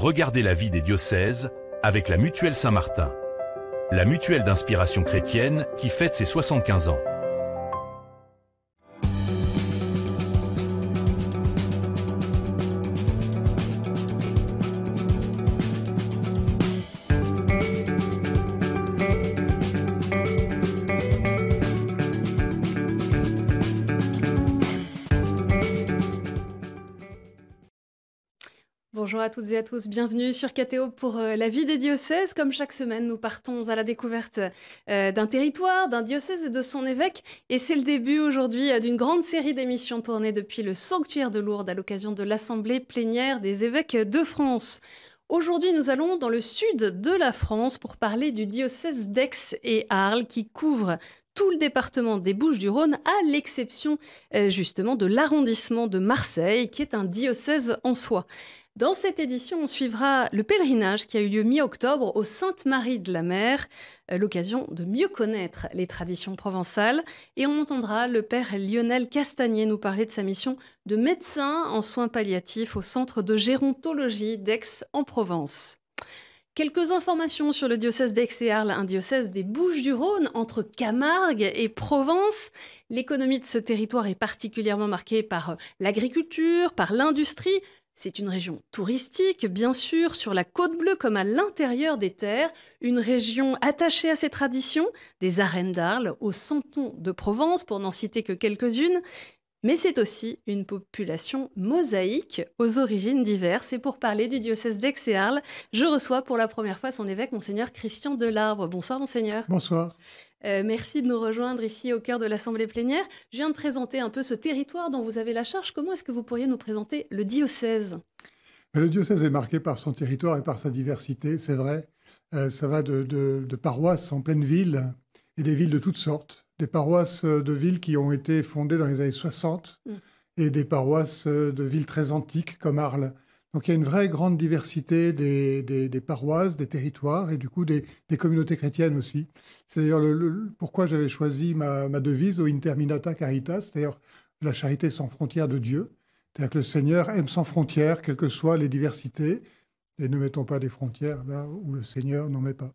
Regardez la vie des diocèses avec la Mutuelle Saint-Martin, la mutuelle d'inspiration chrétienne qui fête ses 75 ans. Bonjour à toutes et à tous, bienvenue sur KTO pour la vie des diocèses. Comme chaque semaine, nous partons à la découverte d'un territoire, d'un diocèse et de son évêque. Et c'est le début aujourd'hui d'une grande série d'émissions tournées depuis le sanctuaire de Lourdes à l'occasion de l'Assemblée plénière des évêques de France. Aujourd'hui, nous allons dans le sud de la France pour parler du diocèse d'Aix et Arles qui couvre tout le département des Bouches-du-Rhône, à l'exception justement de l'arrondissement de Marseille, qui est un diocèse en soi. Dans cette édition, on suivra le pèlerinage qui a eu lieu mi-octobre au Sainte-Marie de la Mer, l'occasion de mieux connaître les traditions provençales. Et on entendra le père Lionel Castagnier nous parler de sa mission de médecin en soins palliatifs au centre de gérontologie d'Aix en Provence. Quelques informations sur le diocèse d'Aix et Arles, un diocèse des Bouches-du-Rhône entre Camargue et Provence. L'économie de ce territoire est particulièrement marquée par l'agriculture, par l'industrie. C'est une région touristique, bien sûr, sur la Côte Bleue comme à l'intérieur des terres, une région attachée à ses traditions, des arènes d'Arles au Santon de Provence, pour n'en citer que quelques-unes. Mais c'est aussi une population mosaïque aux origines diverses. Et pour parler du diocèse d'Aix et Arles, je reçois pour la première fois son évêque, Monseigneur Christian Delarbre. Bonsoir, Monseigneur. Bonsoir. Merci de nous rejoindre ici au cœur de l'Assemblée plénière. Je viens de présenter un peu ce territoire dont vous avez la charge. Comment est-ce que vous pourriez nous présenter le diocèse ? Le diocèse est marqué par son territoire et par sa diversité, c'est vrai. Ça va de paroisses en pleine ville et des villes de toutes sortes. Des paroisses de villes qui ont été fondées dans les années 60 et des paroisses de villes très antiques comme Arles. Donc il y a une vraie grande diversité des paroisses, des territoires et du coup des communautés chrétiennes aussi. C'est d'ailleurs pourquoi j'avais choisi ma devise au Interminata Caritas, c'est-à-dire la charité sans frontières de Dieu. C'est-à-dire que le Seigneur aime sans frontières, quelles que soient les diversités. Et ne mettons pas des frontières là où le Seigneur n'en met pas.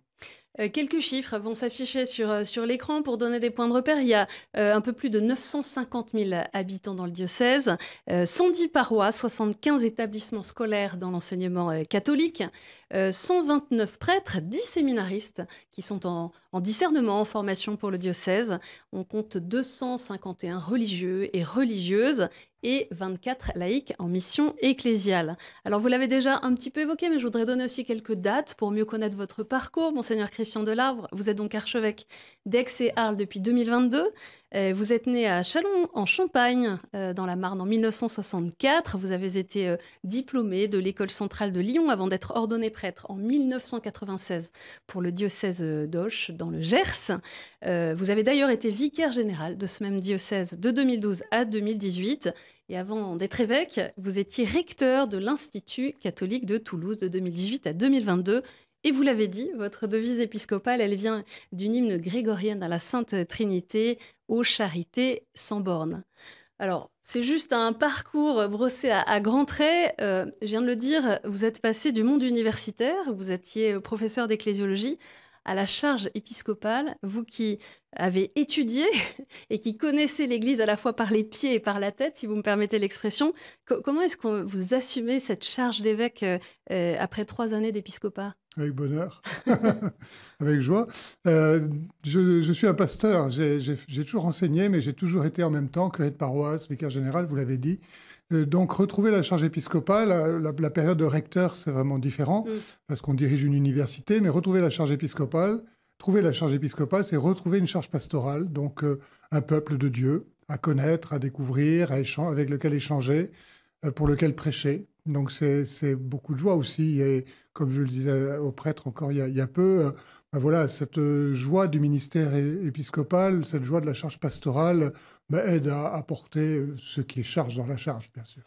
Quelques chiffres vont s'afficher sur l'écran pour donner des points de repère. Il y a un peu plus de 950 000 habitants dans le diocèse, 110 paroisses, 75 établissements scolaires dans l'enseignement catholique, 129 prêtres, 10 séminaristes qui sont en discernement, en formation pour le diocèse. On compte 251 religieux et religieuses et 24 laïcs en mission ecclésiale. Alors vous l'avez déjà un petit peu évoqué, mais je voudrais donner aussi quelques dates pour mieux connaître votre parcours, Monseigneur Christian Delarbre. Vous êtes donc archevêque d'Aix et Arles depuis 2022. Vous êtes né à Châlons en Champagne, dans la Marne, en 1964. Vous avez été diplômé de l'École centrale de Lyon avant d'être ordonné prêtre en 1996 pour le diocèse d'Auch, dans le Gers. Vous avez d'ailleurs été vicaire général de ce même diocèse de 2012 à 2018. Et avant d'être évêque, vous étiez recteur de l'Institut catholique de Toulouse de 2018 à 2022. Et vous l'avez dit, votre devise épiscopale, elle vient d'une hymne grégorienne à la Sainte Trinité, ô charité sans bornes. Alors, c'est juste un parcours brossé à grands traits. Je viens de le dire, vous êtes passé du monde universitaire, vous étiez professeur d'ecclésiologie, à la charge épiscopale, vous qui avez étudié et qui connaissez l'Église à la fois par les pieds et par la tête, si vous me permettez l'expression. Comment est-ce que vous assumez cette charge d'évêque après 3 années d'épiscopat ? Avec bonheur, avec joie. Je suis un pasteur, j'ai toujours enseigné, mais j'ai toujours été en même temps curé de paroisse, vicaire général, vous l'avez dit. Donc retrouver la charge épiscopale, la période de recteur, c'est vraiment différent, parce qu'on dirige une université, mais retrouver la charge épiscopale, c'est retrouver une charge pastorale, donc un peuple de Dieu, à connaître, à découvrir, avec lequel échanger, pour lequel prêcher. Donc c'est beaucoup de joie aussi. Et comme je le disais aux prêtres encore il y a peu, voilà, cette joie du ministère épiscopal, cette joie de la charge pastorale aide à porter ce qui est charge dans la charge, bien sûr.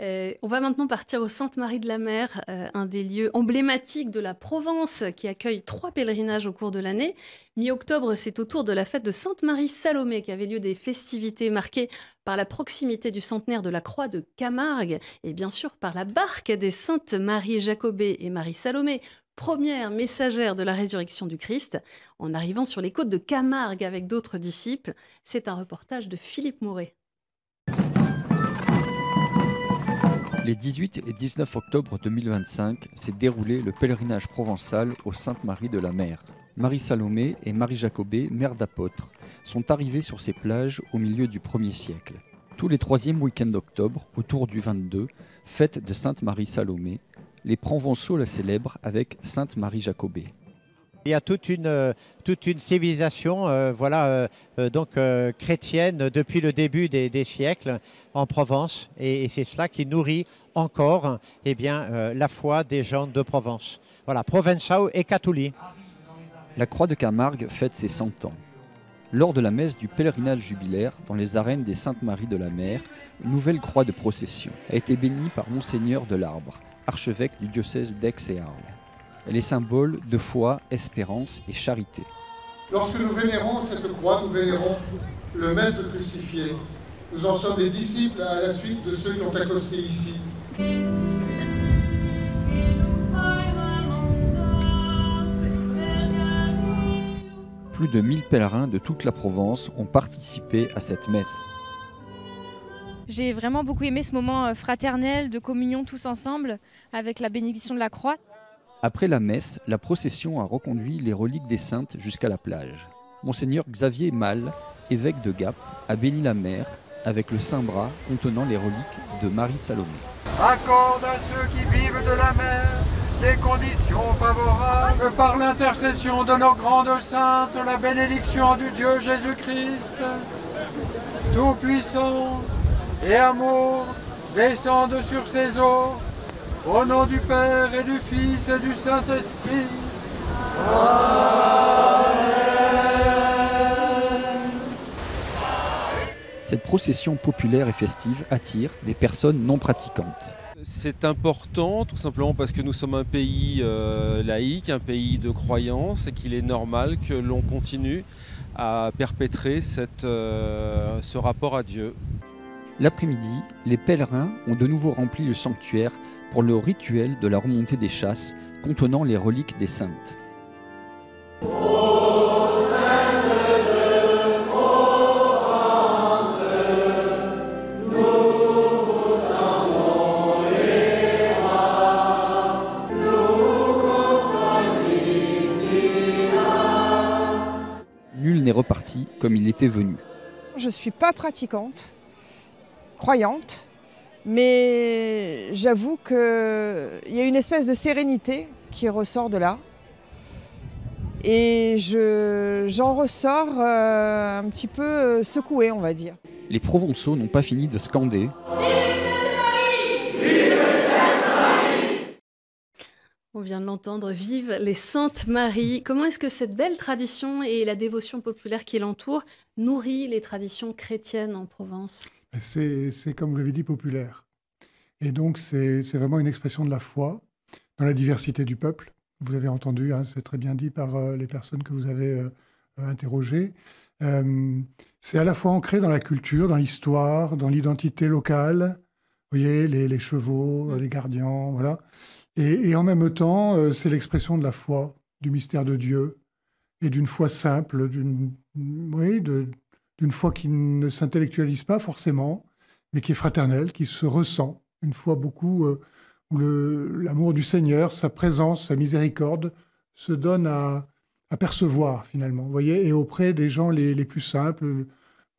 On va maintenant partir au Sainte-Marie de la Mer, un des lieux emblématiques de la Provence qui accueille 3 pèlerinages au cours de l'année. Mi-octobre, c'est au tour de la fête de Sainte-Marie-Salomé qui avait lieu des festivités marquées par la proximité du centenaire de la Croix de Camargue et bien sûr par la barque des Saintes Marie Jacobée et Marie Salomé, première messagère de la résurrection du Christ, en arrivant sur les côtes de Camargue avec d'autres disciples. C'est un reportage de Philippe Mouret. Les 18 et 19 octobre 2025 s'est déroulé le pèlerinage provençal aux Saintes-Maries de la Mer. Marie Salomé et Marie Jacobée, mères d'apôtres, sont arrivées sur ces plages au milieu du 1er siècle. Tous les 3e week-ends d'octobre, autour du 22, fête de Sainte Marie Salomé, les Provençaux la célèbrent avec Sainte Marie Jacobée. Il y a toute une civilisation chrétienne depuis le début des siècles en Provence et c'est cela qui nourrit encore la foi des gens de Provence. Voilà, Provençaux et catholiques. La Croix de Camargue fête ses 100 ans. Lors de la messe du pèlerinage jubilaire dans les arènes des Saintes-Maries de la Mer, une nouvelle croix de procession a été bénie par Monseigneur de l'Arbre, archevêque du diocèse d'Aix et Arles. Elle est symbole de foi, espérance et charité. Lorsque nous vénérons cette croix, nous vénérons le Maître crucifié. Nous en sommes les disciples à la suite de ceux qui ont accosté ici. Plus de 1000 pèlerins de toute la Provence ont participé à cette messe. J'ai vraiment beaucoup aimé ce moment fraternel, de communion tous ensemble, avec la bénédiction de la croix. Après la messe, la procession a reconduit les reliques des saintes jusqu'à la plage. Monseigneur Xavier Malle, évêque de Gap, a béni la mer avec le saint bras contenant les reliques de Marie Salomé. Accorde à ceux qui vivent de la mer des conditions favorables, que par l'intercession de nos grandes saintes, la bénédiction du Dieu Jésus-Christ, Tout-Puissant et amour, descende sur ces eaux, au nom du Père et du Fils et du Saint-Esprit. Amen. Cette procession populaire et festive attire des personnes non pratiquantes. C'est important tout simplement parce que nous sommes un pays laïque, un pays de croyance et qu'il est normal que l'on continue à perpétrer ce rapport à Dieu. L'après-midi, les pèlerins ont de nouveau rempli le sanctuaire pour le rituel de la remontée des chasses contenant les reliques des saintes. Nul n'est reparti comme il était venu. Je ne suis pas pratiquante, croyante, mais j'avoue qu'il y a une espèce de sérénité qui ressort de là. Et j'en ressors un petit peu secouée, on va dire. Les Provençaux n'ont pas fini de scander. On vient de l'entendre, vive les Saintes Maries. Comment est-ce que cette belle tradition et la dévotion populaire qui l'entoure nourrit les traditions chrétiennes en Provence ? C'est comme vous l'avez dit, populaire. Et donc c'est vraiment une expression de la foi dans la diversité du peuple. Vous avez entendu, hein, c'est très bien dit par les personnes que vous avez interrogées. C'est à la fois ancré dans la culture, dans l'histoire, dans l'identité locale. Vous voyez, les chevaux, les gardians, voilà. Et en même temps, c'est l'expression de la foi, du mystère de Dieu, et d'une foi simple, d'une foi qui ne s'intellectualise pas forcément, mais qui est fraternelle, qui se ressent. Une foi beaucoup où l'amour du Seigneur, sa présence, sa miséricorde se donne à percevoir finalement. Vous voyez, et auprès des gens les plus simples,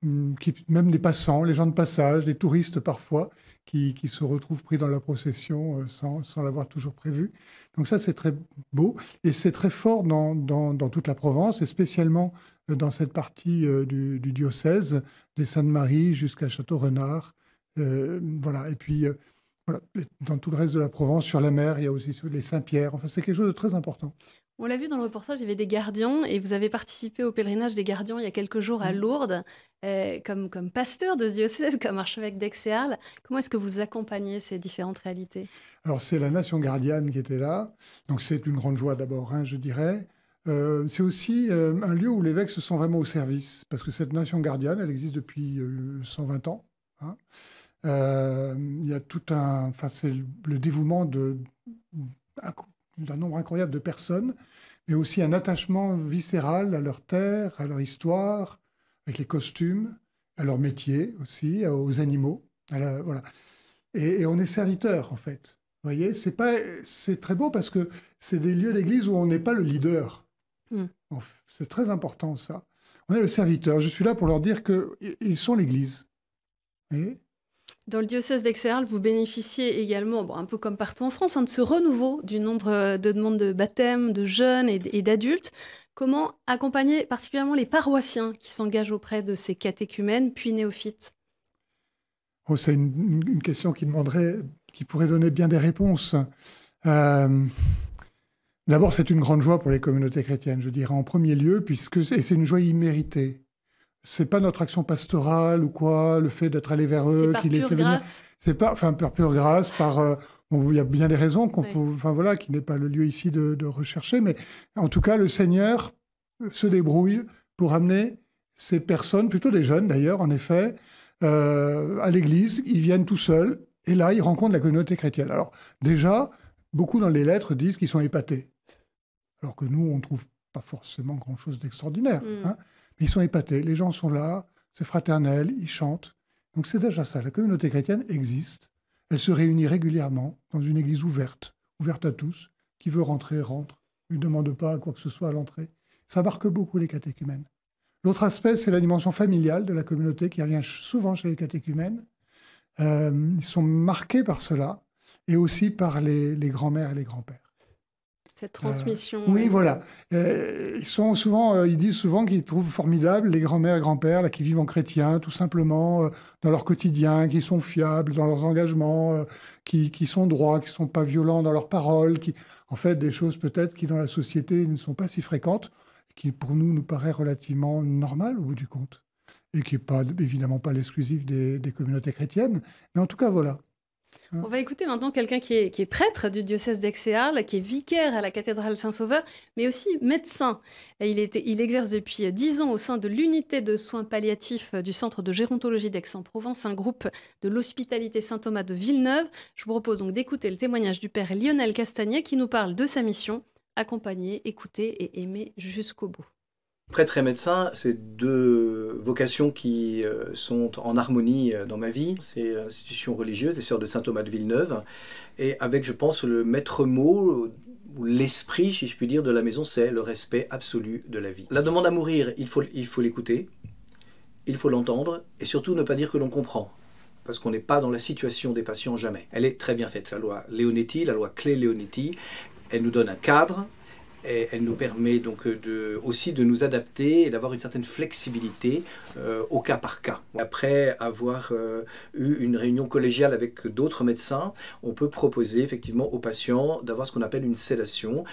même des passants, les gens de passage, les touristes parfois, qui se retrouvent pris dans la procession sans l'avoir toujours prévu. Donc ça, c'est très beau et c'est très fort dans toute la Provence et spécialement dans cette partie du diocèse, des Saintes-Maries jusqu'à Château-Renard. Voilà. Et puis, voilà, dans tout le reste de la Provence, sur la mer, il y a aussi les Saint-Pierre. Enfin, c'est quelque chose de très important. On l'a vu dans le reportage, il y avait des gardiens et vous avez participé au pèlerinage des gardiens il y a quelques jours à Lourdes, comme pasteur de ce diocèse, comme archevêque d'Aix et Arles. Comment est-ce que vous accompagnez ces différentes réalités? Alors, c'est la nation gardienne qui était là. Donc, c'est une grande joie d'abord, je dirais. C'est aussi un lieu où les évêques se sont vraiment au service, parce que cette nation gardienne, elle existe depuis 120 ans. Il y a tout enfin, c'est le dévouement d'un nombre incroyable de personnes, mais aussi un attachement viscéral à leur terre, à leur histoire, avec les costumes, à leur métier aussi, aux animaux. Voilà. Et on est serviteur, en fait. Vous voyez, c'est très beau parce que c'est des lieux d'église où on n'est pas le leader. C'est très important, ça. On est le serviteur. Je suis là pour leur dire qu'ils sont l'église. Vous voyez ? Dans le diocèse d'Aix et Arles, vous bénéficiez également, un peu comme partout en France, de ce renouveau du nombre de demandes de baptême, de jeunes et d'adultes. Comment accompagner particulièrement les paroissiens qui s'engagent auprès de ces catéchumènes puis néophytes? C'est une question qui pourrait donner bien des réponses. D'abord, c'est une grande joie pour les communautés chrétiennes, je dirais en premier lieu, et c'est une joie imméritée. C'est pas notre action pastorale ou quoi, le fait d'être allé vers eux, qui les fait venir. C'est pas, par pure grâce, il y a bien des raisons qui n'est pas le lieu ici de rechercher, mais en tout cas, le Seigneur se débrouille pour amener ces personnes, plutôt des jeunes d'ailleurs, en effet, à l'église. Ils viennent tout seuls, et là, ils rencontrent la communauté chrétienne. Alors, déjà, beaucoup dans les lettres disent qu'ils sont épatés, alors que nous, on ne trouve pas forcément grand-chose d'extraordinaire. Mais ils sont épatés, les gens sont là, c'est fraternel, ils chantent. Donc c'est déjà ça, la communauté chrétienne existe. Elle se réunit régulièrement dans une église ouverte à tous. Qui veut rentrer, rentre. Ne lui demande pas quoi que ce soit à l'entrée. Ça marque beaucoup les catéchumènes. L'autre aspect, c'est la dimension familiale de la communauté qui revient souvent chez les catéchumènes. Ils sont marqués par cela et aussi par les grands-mères et les grands-pères. Cette transmission. Oui, voilà. Ils disent souvent qu'ils trouvent formidable les grands-mères et grands-pères là, qui vivent en chrétien, tout simplement, dans leur quotidien, qui sont fiables dans leurs engagements, qui sont droits, qui ne sont pas violents dans leurs paroles, en fait, des choses peut-être qui dans la société ne sont pas si fréquentes, qui pour nous paraît relativement normales au bout du compte, et qui n'est évidemment pas l'exclusif des communautés chrétiennes. Mais en tout cas, voilà. On va écouter maintenant quelqu'un qui est prêtre du diocèse d'Aix et Arles, qui est vicaire à la cathédrale Saint-Sauveur, mais aussi médecin. Et il exerce depuis 10 ans au sein de l'unité de soins palliatifs du centre de gérontologie d'Aix-en-Provence, un groupe de l'hospitalité Saint-Thomas de Villeneuve. Je vous propose donc d'écouter le témoignage du père Lionel Castagnet qui nous parle de sa mission, accompagner, écouter et aimer jusqu'au bout. Prêtre et médecin, c'est deux vocations qui sont en harmonie dans ma vie. C'est l'institution religieuse, les Sœurs de Saint-Thomas de Villeneuve. Et avec, je pense, le maître mot, ou l'esprit, si je puis dire, de la maison, c'est le respect absolu de la vie. La demande à mourir, il faut l'écouter, il faut l'entendre, et surtout ne pas dire que l'on comprend. Parce qu'on n'est pas dans la situation des patients, jamais. Elle est très bien faite, la loi Leonetti, la loi Clay-Leonetti. Elle nous donne un cadre. Et elle nous permet donc aussi de nous adapter et d'avoir une certaine flexibilité au cas par cas. Après avoir eu une réunion collégiale avec d'autres médecins, on peut proposer effectivement aux patients d'avoir ce qu'on appelle une sédation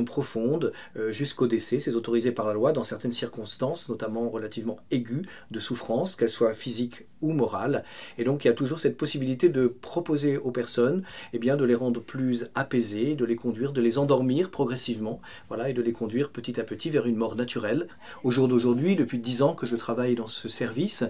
profonde jusqu'au décès. C'est autorisé par la loi dans certaines circonstances, notamment relativement aiguës de souffrance, qu'elles soient physiques ou morales. Et donc il y a toujours cette possibilité de proposer aux personnes de les rendre plus apaisées, de les conduire, de les endormir progressivement. Voilà, et de les conduire petit à petit vers une mort naturelle. Au jour d'aujourd'hui, depuis 10 ans que je travaille dans ce service,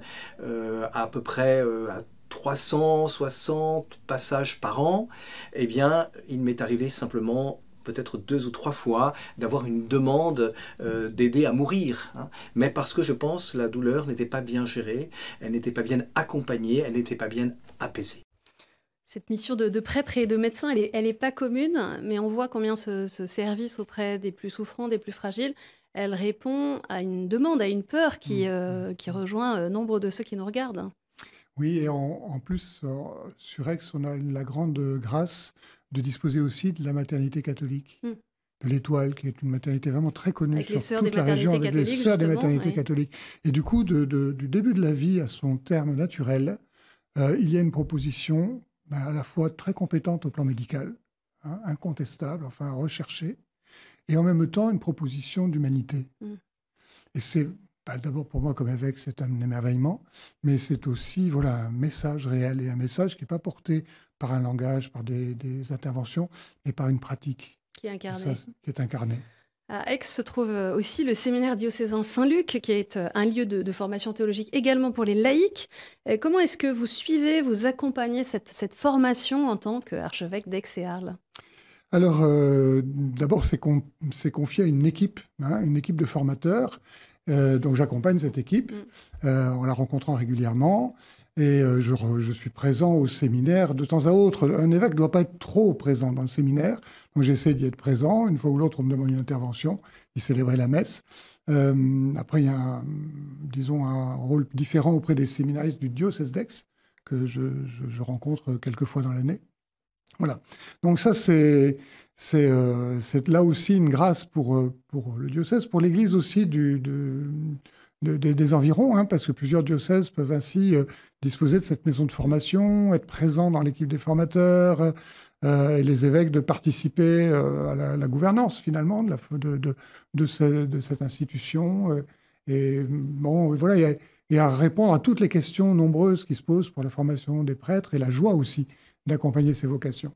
à peu près à 360 passages par an, il m'est arrivé simplement peut-être 2 ou 3 fois d'avoir une demande d'aider à mourir. Mais parce que je pense que la douleur n'était pas bien gérée, elle n'était pas bien accompagnée, elle n'était pas bien apaisée. Cette mission de prêtre et de médecin, elle est pas commune, mais on voit combien ce service auprès des plus souffrants, des plus fragiles, elle répond à une demande, à une peur qui rejoint nombre de ceux qui nous regardent. Oui, et en plus, sur Aix, on a la grande grâce de disposer aussi de la maternité catholique, de l'Étoile, qui est une maternité vraiment très connue sur toute la région, avec les sœurs des maternités catholiques. Et du coup, du début de la vie à son terme naturel, il y a une proposition à la fois très compétente au plan médical, incontestable, recherchée, et en même temps une proposition d'humanité. Et c'est, d'abord pour moi comme évêque, c'est un émerveillement, mais c'est aussi un message réel, et un message qui n'est pas porté par un langage, par des interventions, mais par une pratique. Qui est incarnée. Qui est incarnée. À Aix se trouve aussi le séminaire diocésain Saint-Luc, qui est un lieu de formation théologique également pour les laïcs. Comment est-ce que vous suivez, vous accompagnez cette formation en tant qu'archevêque d'Aix et Arles ? Alors, d'abord, c'est confié à une équipe de formateurs. Donc, j'accompagne cette équipe en la rencontrant régulièrement. Et je suis présent au séminaire de temps à autre. Un évêque ne doit pas être trop présent dans le séminaire. Donc j'essaie d'y être présent. Une fois ou l'autre, on me demande une intervention, d'y célébrer la messe. Après, il y a un rôle différent auprès des séminaristes du diocèse d'Aix, que je rencontre quelques fois dans l'année. Voilà. Donc ça, c'est là aussi une grâce pour le diocèse, pour l'Église aussi des environs, parce que plusieurs diocèses peuvent ainsi disposer de cette maison de formation, être présents dans l'équipe des formateurs, et les évêques de participer à la gouvernance, finalement, de cette institution. Et bon, voilà, et à répondre à toutes les questions nombreuses qui se posent pour la formation des prêtres, et la joie aussi d'accompagner ces vocations.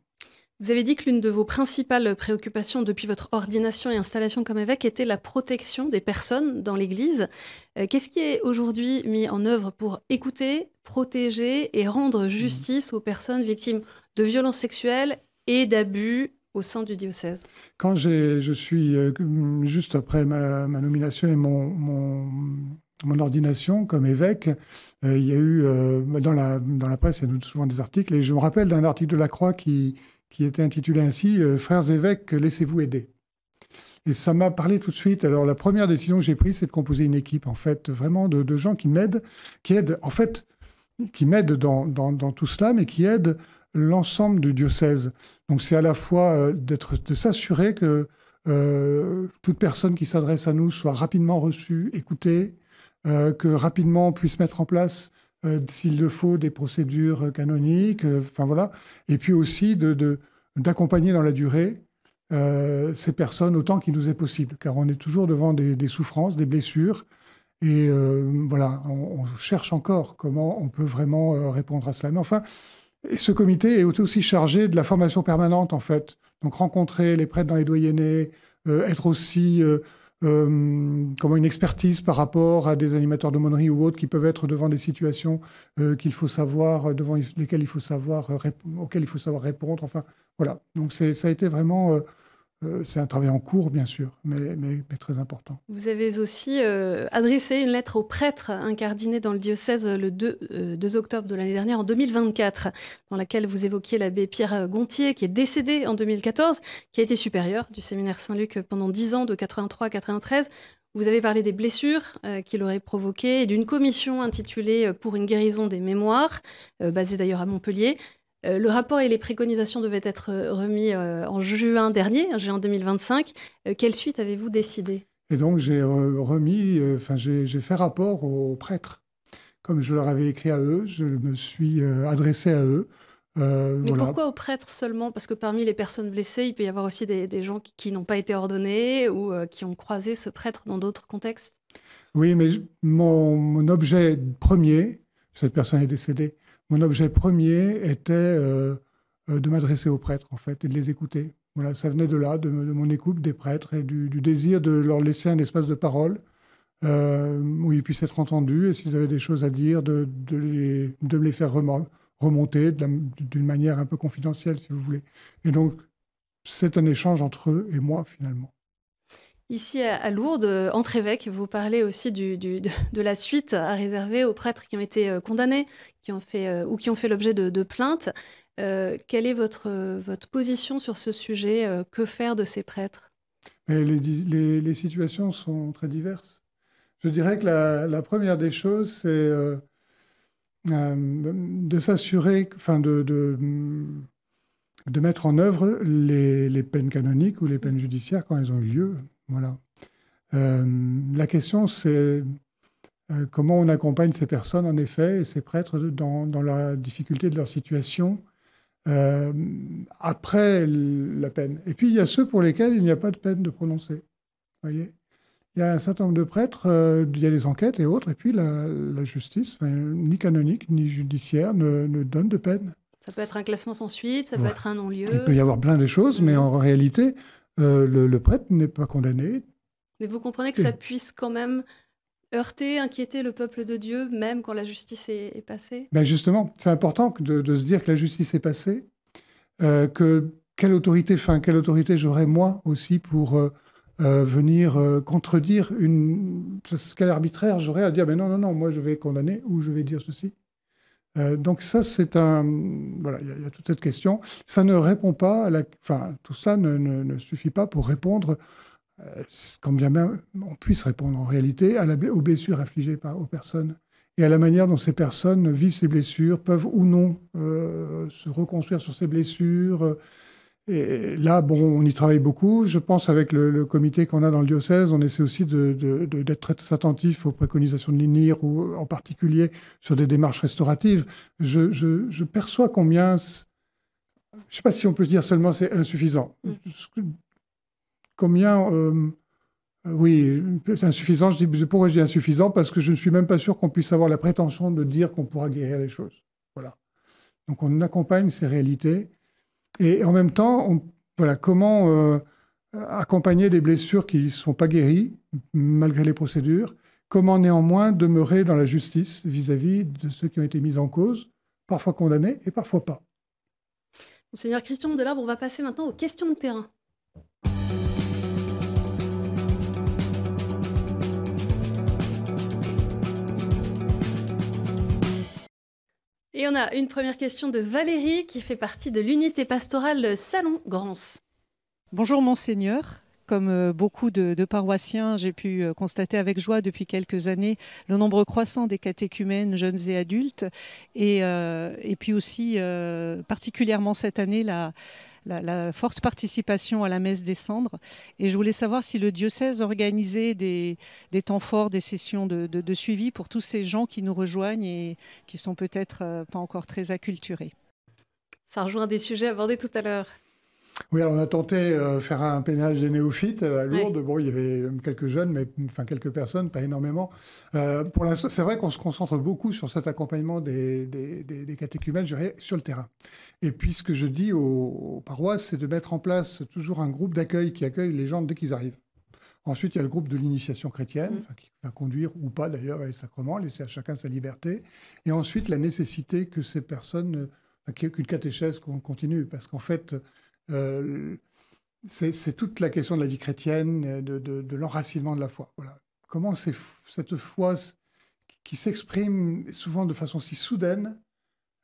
Vous avez dit que l'une de vos principales préoccupations depuis votre ordination et installation comme évêque était la protection des personnes dans l'Église. Qu'est-ce qui est aujourd'hui mis en œuvre pour écouter, protéger et rendre justice aux personnes victimes de violences sexuelles et d'abus au sein du diocèse ? Quand je suis, juste après ma nomination et mon ordination comme évêque, il y a eu dans la presse, il y a souvent des articles, et je me rappelle d'un article de la Croix qui était intitulé ainsi « Frères évêques, laissez-vous aider ». Et ça m'a parlé tout de suite. Alors la première décision que j'ai prise, c'est de composer une équipe, en fait, vraiment de gens qui m'aident, qui m'aident dans tout cela, mais qui aident l'ensemble du diocèse. Donc c'est à la fois de s'assurer que toute personne qui s'adresse à nous soit rapidement reçue, écoutée, que rapidement on puisse mettre en place, s'il le faut, des procédures canoniques, voilà. Et puis aussi d'accompagner dans la durée ces personnes autant qu'il nous est possible, car on est toujours devant des souffrances, des blessures, et voilà, on cherche encore comment on peut vraiment répondre à cela. Mais enfin, et ce comité est aussi chargé de la formation permanente, en fait. Donc rencontrer les prêtres dans les doyennés, être aussi comme une expertise par rapport à des animateurs d'aumônerie ou autres qui peuvent être devant des situations qu'il faut savoir, devant lesquelles il faut savoir, auxquelles il faut savoir répondre. Enfin, voilà. Donc ça a été vraiment... c'est un travail en cours, bien sûr, mais très important. Vous avez aussi adressé une lettre aux prêtres incardinés dans le diocèse le 2 octobre de l'année dernière, en 2024, dans laquelle vous évoquiez l'abbé Pierre Gontier, qui est décédé en 2014, qui a été supérieur du séminaire Saint-Luc pendant 10 ans, de 83 à 93. Vous avez parlé des blessures qu'il aurait provoquées et d'une commission intitulée « Pour une guérison des mémoires », basée d'ailleurs à Montpellier. Le rapport et les préconisations devaient être remis en juin dernier, en juin 2025. Quelle suite avez-vous décidé ? Et donc, j'ai fait rapport aux prêtres. Comme je leur avais écrit à eux, je me suis adressé à eux. Mais voilà. Pourquoi aux prêtres seulement ? Parce que parmi les personnes blessées, il peut y avoir aussi des gens qui n'ont pas été ordonnés ou qui ont croisé ce prêtre dans d'autres contextes. Oui, mais mon objet premier, cette personne est décédée, mon objet premier était de m'adresser aux prêtres, en fait, et de les écouter. Voilà, ça venait de là, de mon écoute des prêtres et du désir de leur laisser un espace de parole où ils puissent être entendus, et s'ils avaient des choses à dire, de me les faire remonter d'une manière un peu confidentielle, si vous voulez. Et donc, c'est un échange entre eux et moi, finalement. Ici à Lourdes, entre évêques, vous parlez aussi de la suite à réserver aux prêtres qui ont été condamnés, qui ont fait l'objet de plaintes. Quelle est votre position sur ce sujet ? Que faire de ces prêtres ? Les situations sont très diverses. Je dirais que la première des choses, c'est de s'assurer, de mettre en œuvre les peines canoniques ou les peines judiciaires quand elles ont eu lieu. Voilà. La question, c'est comment on accompagne ces personnes, en effet, et ces prêtres dans la difficulté de leur situation, après la peine. Et puis, il y a ceux pour lesquels il n'y a pas de peine de prononcer. Voyez, il y a un certain nombre de prêtres, il y a des enquêtes et autres, et puis la justice, ni canonique ni judiciaire, ne donne de peine. Ça peut être un classement sans suite, ça peut être un non-lieu. Il peut y avoir plein de choses, mais en réalité, le prêtre n'est pas condamné. Mais vous comprenez que ça puisse quand même heurter, inquiéter le peuple de Dieu, même quand la justice est passée? Ben justement, c'est important de se dire que la justice est passée, quelle autorité j'aurais moi aussi pour venir contredire quel arbitraire j'aurais à dire mais non, moi je vais condamner ou je vais dire ceci. Donc ça, c'est voilà, il y a toute cette question. Ça ne répond pas tout cela ne suffit pas pour répondre, quand bien même on puisse répondre en réalité, aux blessures infligées aux personnes et à la manière dont ces personnes vivent ces blessures, peuvent ou non se reconstruire sur ces blessures. Et là, bon, on y travaille beaucoup. Je pense avec le comité qu'on a dans le diocèse, on essaie aussi d'être très attentif aux préconisations de l'INIR, ou en particulier sur des démarches restauratives. Je perçois combien, je ne sais pas si on peut dire seulement c'est insuffisant. Combien, oui, c'est insuffisant. Pourquoi je dis insuffisant? Parce que je ne suis même pas sûr qu'on puisse avoir la prétention de dire qu'on pourra guérir les choses. Voilà. Donc on accompagne ces réalités. Et en même temps, voilà, comment accompagner des blessures qui ne sont pas guéries, malgré les procédures, comment néanmoins demeurer dans la justice vis-à-vis de ceux qui ont été mis en cause, parfois condamnés et parfois pas. Monseigneur Christian Delarbre, on va passer maintenant aux questions de terrain. Et on a une première question de Valérie qui fait partie de l'unité pastorale Salon-Grance. Bonjour Monseigneur. Comme beaucoup de paroissiens, j'ai pu constater avec joie depuis quelques années le nombre croissant des catéchumènes jeunes et adultes et puis aussi particulièrement cette année la forte participation à la messe des cendres. Et je voulais savoir si le diocèse organisait des temps forts, des sessions de suivi pour tous ces gens qui nous rejoignent et qui sont peut-être pas encore très acculturés. Ça rejoint des sujets abordés tout à l'heure. Oui, alors on a tenté faire un pèlerinage des néophytes à Lourdes. Oui. Bon, il y avait quelques jeunes, mais enfin quelques personnes, pas énormément. Pour l'instant, c'est vrai qu'on se concentre beaucoup sur cet accompagnement des catéchumènes, je dirais, sur le terrain. Et puis, ce que je dis aux paroisses, c'est de mettre en place toujours un groupe d'accueil qui accueille les gens dès qu'ils arrivent. Ensuite, il y a le groupe de l'initiation chrétienne, qui va conduire ou pas d'ailleurs les sacrements, laisser à chacun sa liberté. Et ensuite, la nécessité que ces personnes, qu'une catéchèse continue, parce qu'en fait, c'est toute la question de la vie chrétienne, de l'enracinement de la foi. Voilà. Comment cette foi qui s'exprime souvent de façon si soudaine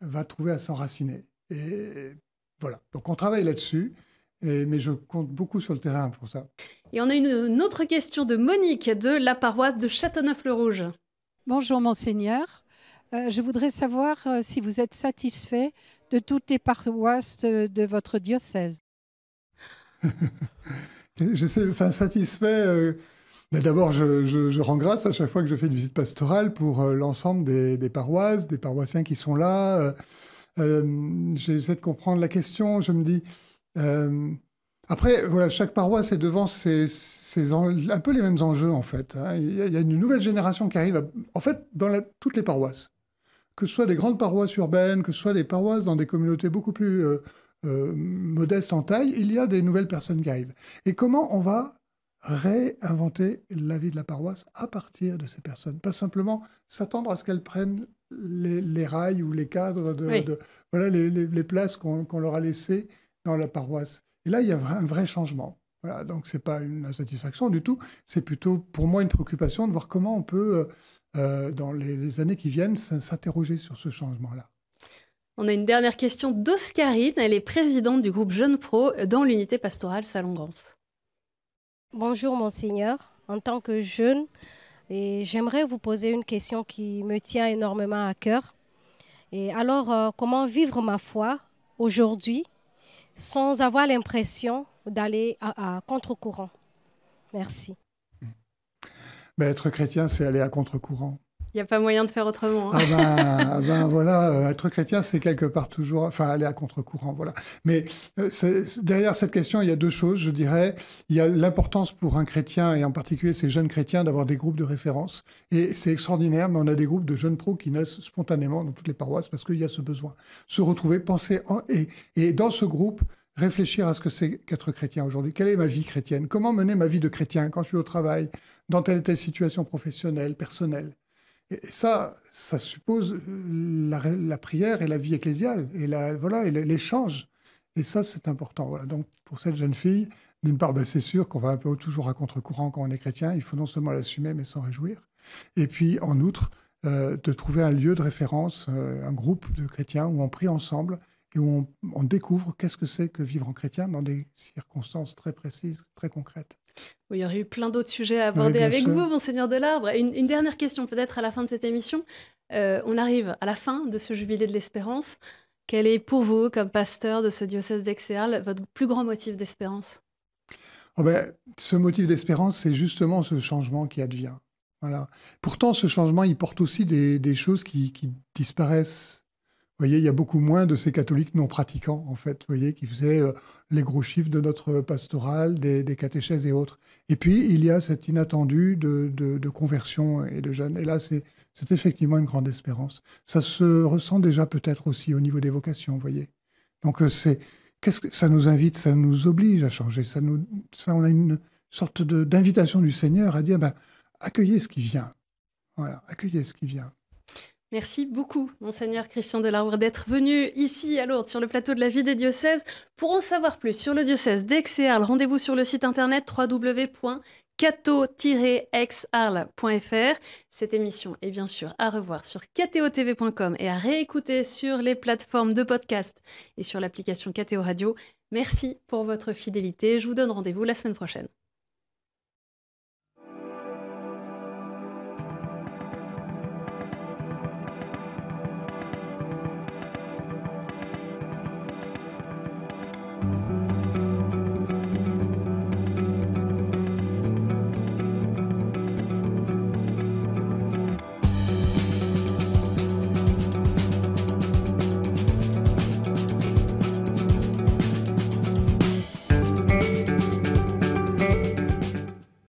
va trouver à s'enraciner. Et voilà. Donc on travaille là-dessus, mais je compte beaucoup sur le terrain pour ça. Et on a une autre question de Monique de la paroisse de Châteauneuf-le-Rouge. Bonjour Monseigneur. Je voudrais savoir si vous êtes satisfait de toutes les paroisses de votre diocèse. Je sais, enfin satisfait. Mais d'abord, je rends grâce à chaque fois que je fais une visite pastorale pour l'ensemble des paroisses, des paroissiens qui sont là. J'essaie de comprendre la question. Je me dis. Après, voilà, chaque paroisse est devant un peu les mêmes enjeux en fait. Hein. Il y a une nouvelle génération qui arrive, en fait, dans toutes les paroisses. Que ce soit des grandes paroisses urbaines, que ce soit des paroisses dans des communautés beaucoup plus modestes en taille, il y a des nouvelles personnes qui arrivent. Et comment on va réinventer la vie de la paroisse à partir de ces personnes? Pas simplement s'attendre à ce qu'elles prennent les rails ou les cadres, voilà, les places qu'on leur a laissées dans la paroisse. Et là, il y a un vrai changement. Voilà, donc, ce n'est pas une insatisfaction du tout, c'est plutôt pour moi une préoccupation de voir comment on peut... dans les années qui viennent, s'interroger sur ce changement-là. On a une dernière question d'Oscarine. Elle est présidente du groupe Jeunes Pro dans l'unité pastorale Salon-Grance. Bonjour Monseigneur. En tant que jeune, j'aimerais vous poser une question qui me tient énormément à cœur. Et alors, comment vivre ma foi aujourd'hui sans avoir l'impression d'aller à contre-courant? Merci. Mais être chrétien, c'est aller à contre-courant. Il n'y a pas moyen de faire autrement. Voilà, être chrétien, c'est quelque part toujours, aller à contre-courant, voilà. Mais derrière cette question, il y a deux choses, je dirais. Il y a l'importance pour un chrétien, et en particulier ces jeunes chrétiens, d'avoir des groupes de référence. Et c'est extraordinaire, mais on a des groupes de jeunes pros qui naissent spontanément dans toutes les paroisses parce qu'il y a ce besoin. Se retrouver, penser, et dans ce groupe, réfléchir à ce que c'est qu'être chrétien aujourd'hui. Quelle est ma vie chrétienne? Comment mener ma vie de chrétien quand je suis au travail, dans telle et telle situation professionnelle, personnelle? Et ça suppose la prière et la vie ecclésiale, et l'échange. Et ça, c'est important. Voilà. Donc, pour cette jeune fille, d'une part, c'est sûr qu'on va un peu toujours à contre-courant quand on est chrétien. Il faut non seulement l'assumer, mais s'en réjouir. Et puis, en outre, de trouver un lieu de référence, un groupe de chrétiens où on prie ensemble et où on découvre qu'est-ce que c'est que vivre en chrétien dans des circonstances très précises, très concrètes. Oui, il y aurait eu plein d'autres sujets à aborder avec vous, Monseigneur Delarbre. Une dernière question peut-être à la fin de cette émission. On arrive à la fin de ce jubilé de l'espérance. Quel est pour vous, comme pasteur de ce diocèse d'Aix-et-Arles, votre plus grand motif d'espérance? Ce motif d'espérance, c'est justement ce changement qui advient. Voilà. Pourtant, ce changement, il porte aussi des choses qui disparaissent. Vous voyez, il y a beaucoup moins de ces catholiques non pratiquants, en fait, vous voyez, qui faisaient les gros chiffres de notre pastoral, des catéchèses et autres. Et puis, il y a cet inattendu de conversion et de jeunes. Et là, c'est effectivement une grande espérance. Ça se ressent déjà peut-être aussi au niveau des vocations, vous voyez. Donc, qu'est-ce que ça nous invite, ça nous oblige à changer. On a une sorte d'invitation du Seigneur à dire, accueillez ce qui vient. Voilà, accueillez ce qui vient. Merci beaucoup, Monseigneur Christian Delarbre, d'être venu ici à Lourdes sur le plateau de la vie des diocèses. Pour en savoir plus sur le diocèse d'Aix-et-Arles, rendez-vous sur le site internet www.catho-exarles.fr. Cette émission est bien sûr à revoir sur kto-tv.com et à réécouter sur les plateformes de podcast et sur l'application KTO Radio. Merci pour votre fidélité. Je vous donne rendez-vous la semaine prochaine.